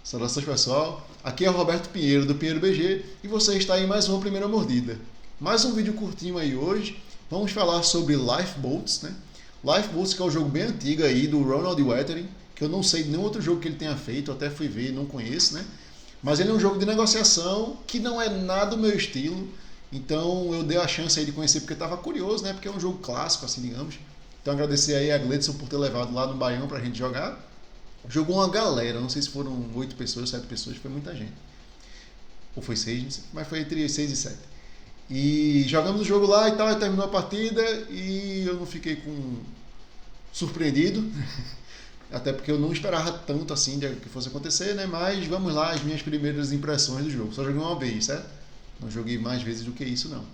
Saudações, pessoal. Aqui é o Roberto Pinheiro, do Pinheiro BG, e você está em mais uma Primeira Mordida. Mais um vídeo curtinho aí hoje. Vamos falar sobre Lifeboats, né? Lifeboats, que é um jogo bem antigo aí do Ronald Weathering, que eu não sei de nenhum outro jogo que ele tenha feito, até fui ver, não conheço, né? Mas ele é um jogo de negociação que não é nada do meu estilo, então eu dei a chance aí de conhecer porque estava curioso, né? Porque é um jogo clássico, assim, digamos. Então agradecer aí a Gledson por ter levado lá no Baião pra gente jogar. Jogou uma galera, não sei se foram 8 pessoas, 7 pessoas, foi muita gente. Ou foi 6, não sei, mas foi entre 6 e 7. E jogamos o jogo lá e tal, e terminou a partida e eu não fiquei surpreendido, até porque eu não esperava tanto assim de que fosse acontecer, né? Mas vamos lá, as minhas primeiras impressões do jogo. Só joguei uma vez, certo? Não joguei mais vezes do que isso, não.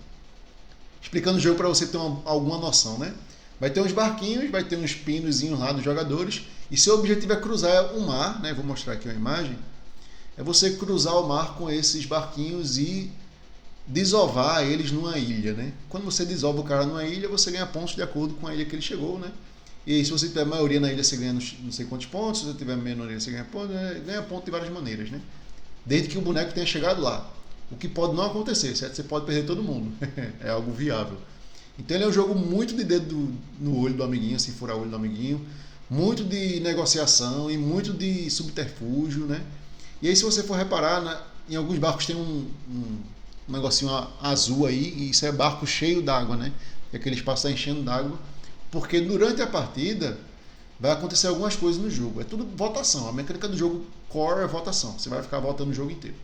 Explicando o jogo para você ter alguma noção, né? Vai ter uns barquinhos, vai ter uns pinozinhos lá dos jogadores, e seu objetivo é cruzar o mar, né? Vou mostrar aqui uma imagem. É você cruzar o mar com esses barquinhos e desovar eles numa ilha, né? Quando você desova o cara numa ilha, você ganha pontos de acordo com a ilha que ele chegou, né? E aí, se você tiver maioria na ilha, você ganha não sei quantos pontos. Se você tiver minoria, você ganha ponto. Ganha ponto de várias maneiras, né? Desde que o boneco tenha chegado lá. O que pode não acontecer, certo? Você pode perder todo mundo. É algo viável. Então ele é um jogo muito de dedo no olho do amiguinho, assim, furar o olho do amiguinho. Muito de negociação e muito de subterfúgio, né? E aí, se você for reparar, em alguns barcos tem um negocinho azul aí, e isso é barco cheio d'água, né? E aquele espaço está enchendo d'água. Porque durante a partida vai acontecer algumas coisas no jogo. É tudo votação. A mecânica do jogo core é votação. Você vai ficar votando o jogo inteiro.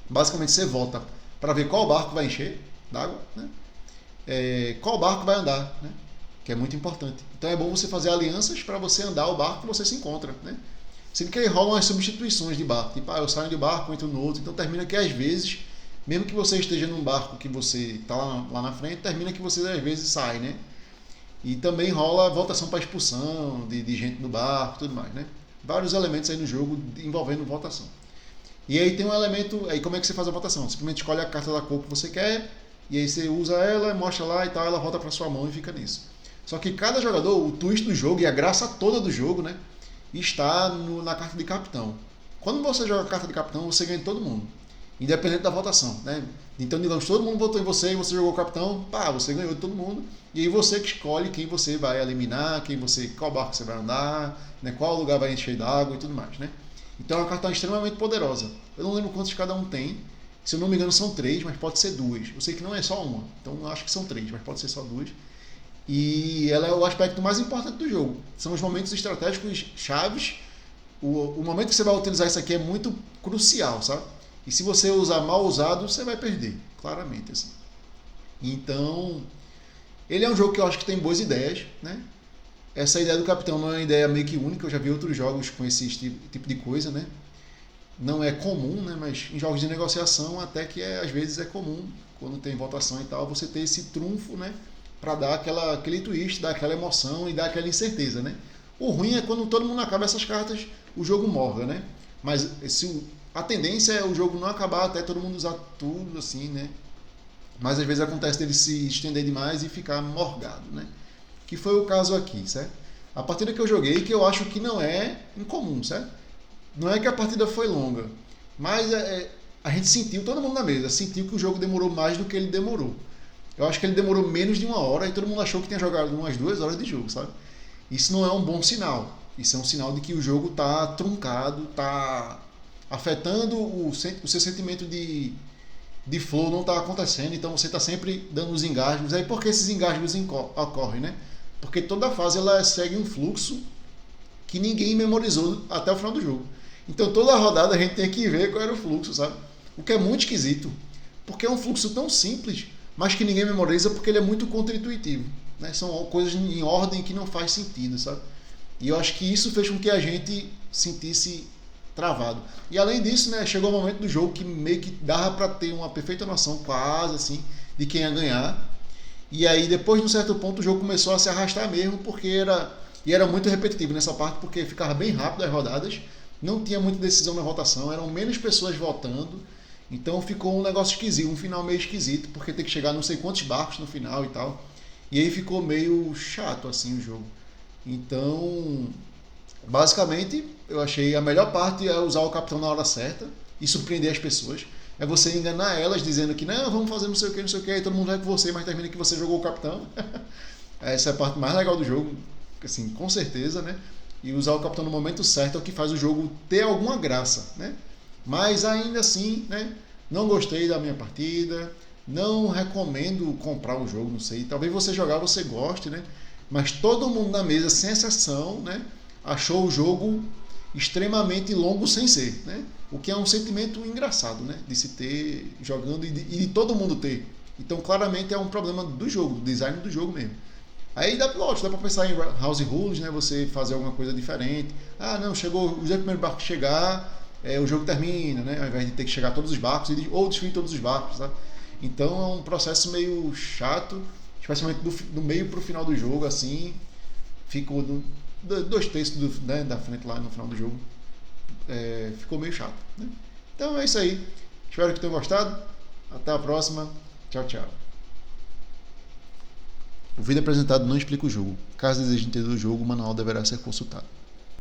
Basicamente você vota para ver qual barco vai encher d'água, né? Qual barco vai andar, né? Que é muito importante. Então é bom você fazer alianças para você andar o barco que você se encontra, né? Sendo que aí rolam as substituições de barco. Tipo, eu saio de barco, entro no outro. Então termina que às vezes, mesmo que você esteja num barco que você está lá na frente, termina que você às vezes sai, né? E também rola votação para expulsão de gente no barco e tudo mais, né? Vários elementos aí no jogo envolvendo votação. E aí tem um elemento, aí como é que você faz a votação? Simplesmente escolhe a carta da cor que você quer, e aí você usa ela, mostra lá e tal, ela volta para sua mão e fica nisso. Só que cada jogador, o twist do jogo e a graça toda do jogo, né, está na carta de capitão. Quando você joga a carta de capitão, você ganha de todo mundo, independente da votação, né? Então, digamos, todo mundo votou em você e você jogou o capitão, pá, você ganhou de todo mundo. E aí você que escolhe quem você vai eliminar, qual barco você vai andar, né, qual lugar vai encher d'água e tudo mais, né? Então é uma carta extremamente poderosa. Eu não lembro quantos cada um tem. Se eu não me engano são 3, mas pode ser 2. Eu sei que não é só uma. Então eu acho que são 3, mas pode ser só 2. E ela é o aspecto mais importante do jogo. São os momentos estratégicos chaves. O momento que você vai utilizar isso aqui é muito crucial, sabe? E se você usar mal usado, você vai perder. Claramente, assim. Então, ele é um jogo que eu acho que tem boas ideias, né? Essa ideia do capitão não é uma ideia meio que única, eu já vi outros jogos com esse tipo de coisa, né? Não é comum, né? Mas em jogos de negociação até que às vezes é comum, quando tem votação e tal, você ter esse trunfo, né? Para dar aquele twist, dar aquela emoção e dar aquela incerteza, né? O ruim é quando todo mundo acaba essas cartas, o jogo morga, né? Mas a tendência é o jogo não acabar até todo mundo usar tudo, assim, né? Mas às vezes acontece dele se estender demais e ficar morgado, né? Que foi o caso aqui, certo? A partida que eu joguei, que eu acho que não é incomum, certo? Não é que a partida foi longa, mas a gente sentiu, todo mundo na mesa, sentiu que o jogo demorou mais do que ele demorou. Eu acho que ele demorou menos de 1 hora e todo mundo achou que tinha jogado umas 2 horas de jogo, sabe? Isso não é um bom sinal. Isso é um sinal de que o jogo está truncado, está afetando o seu sentimento de flow, não está acontecendo, então você está sempre dando os engasgos. Aí por que esses engasgos ocorrem, né? Porque toda fase ela segue um fluxo que ninguém memorizou até o final do jogo. Então toda rodada a gente tem que ver qual era o fluxo, sabe? O que é muito esquisito, porque é um fluxo tão simples, mas que ninguém memoriza porque ele é muito contra-intuitivo, né? São coisas em ordem que não faz sentido, sabe? E eu acho que isso fez com que a gente sentisse travado. E além disso, né, chegou o momento do jogo que meio que dava para ter uma perfeita noção, quase assim, de quem ia ganhar. E aí depois de um certo ponto o jogo começou a se arrastar mesmo, porque era muito repetitivo nessa parte, porque ficava bem rápido as rodadas, não tinha muita decisão na votação, eram menos pessoas votando, então ficou um negócio esquisito, um final meio esquisito, porque tem que chegar não sei quantos barcos no final e tal. E aí ficou meio chato assim o jogo. Então, basicamente, eu achei a melhor parte é usar o capitão na hora certa e surpreender as pessoas. É você enganar elas dizendo que não, vamos fazer não sei o que, e todo mundo vai com você, mas termina que você jogou o capitão. Essa é a parte mais legal do jogo, assim, com certeza, né? E usar o capitão no momento certo é o que faz o jogo ter alguma graça, né? Mas ainda assim, né? Não gostei da minha partida, não recomendo comprar o jogo, não sei. Talvez você jogar, você goste, né? Mas todo mundo na mesa, sem exceção, né? Achou o jogo extremamente longo sem ser, né? O que é um sentimento engraçado, né? De se ter jogando e de todo mundo ter. Então, claramente é um problema do jogo, do design do jogo mesmo. Aí dá pra pensar em house rules, né? Você fazer alguma coisa diferente. Ah, não, chegou os dois primeiros barcos chegar, o jogo termina, né? Ao invés de ter que chegar todos os barcos ou destruir todos os barcos, tá? Então é um processo meio chato, especialmente do meio pro final do jogo, assim. Ficou 2/3 da frente lá no final do jogo. Ficou meio chato, né? Então é isso aí. Espero que tenham gostado. Até a próxima. Tchau, tchau. O vídeo apresentado não explica o jogo. Caso deseje entender o jogo, o manual deverá ser consultado.